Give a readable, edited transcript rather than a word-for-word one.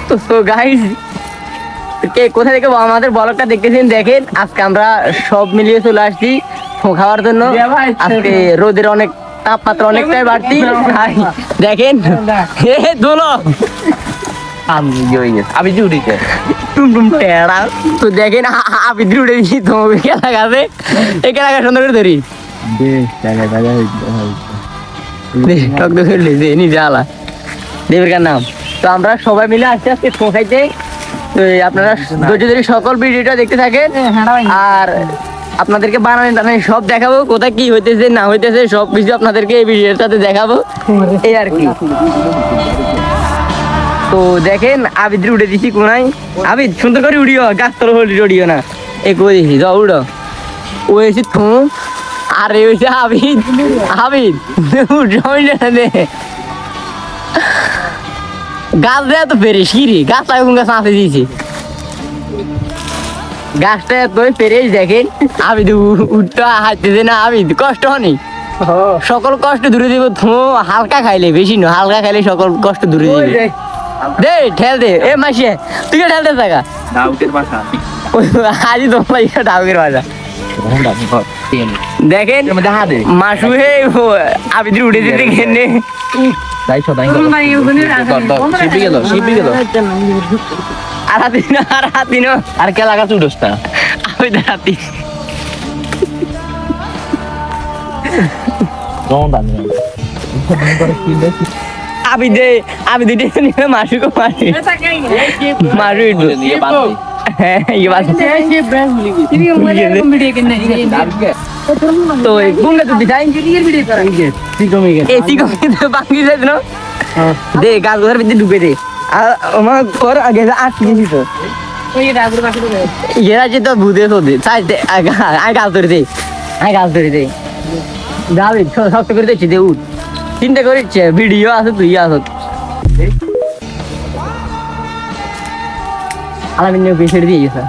তো গাইস, কে কোথা থেকে আমাদের ব্লগটা দেখতেছেন দেখেন, আজকে আমরা সব মিলিয়ে চলে আসছি খাওয়ার জন্য। আজকে রোদের অনেক তাপমাত্রা অনেকটাই বাড়তি, দেখেন দোলো আমি জুড়িতে টুমটুম টেড়া। তো দেখেন আমি উঠে দিচ্ছি তোমাকে খেলা গাছে, এই খেলা গাছ সুন্দর করে ধরি নিজে আলা দেবের কার নাম। তো আমরা সবাই মিলে আস্তে আস্তে খাইতে, তো আপনারা ধৈর্য ধরে সকল ভিডিওটা দেখতে থাকেন, আর আপনাদেরকে বানানো সব দেখাবো, কোথায় কি হইতেছে না হইতেছে সব কিছু আপনাদেরকে এই ভিডিওর সাথে দেখাবো, এই আর কি। তো দেখেন আবিদ উঠে দিচ্ছি কোনায়, আবিদ সুন্দর করে উড়িও, গাছ তল উড়িও না, এ করে দিচ্ছি যাও উড়ো, ও এসে থু আর এ হয়েছে আবিদ, আবিদ গাছ দেয় তো পেরিস কি রে, গাছ লাগে কোন গাছ আঁচে দিয়েছি, গাছটা এতই পেরিস দেখেন। আবিদ উঠতে হাঁটতেছে না, আবিদ কষ্ট হয়নি, সকল কষ্ট দূরে দিব, থু হালকা খাইলে বেশি নয়, হালকা খাইলে সকল কষ্ট দূরে দিবে। দে ঠেল দে, এ মাসিয়ে তুই ঠেল দে টাকা আজ তোমার ডাউকের বাজা দেখেন মাসু হে আবিদ উঠে যেতে ঘেনে আর হাতি আর কে লাগা চুডোসটা আবিদ হাতি আমি দুটো মাসুকে মাসু হ্যাঁ তো গুঙ্গা তো দিছাই এসি কমিতে বাকি যাই না দে গাছ ঘরের ভিতরে ঢুকে দে, আর আমার ঘর আগে আটকে গেছি তো এরা যে তো ভূতে চলছে চাই আয় গাছ ধরে দে, আয় গাছ ধরে দে যাবি শক্ত করে দিচ্ছি দে, উঠ চিন্তা করিচ্ছে ভিডিও আছে তুই আস আলামিন বেশি দিয়ে গেছে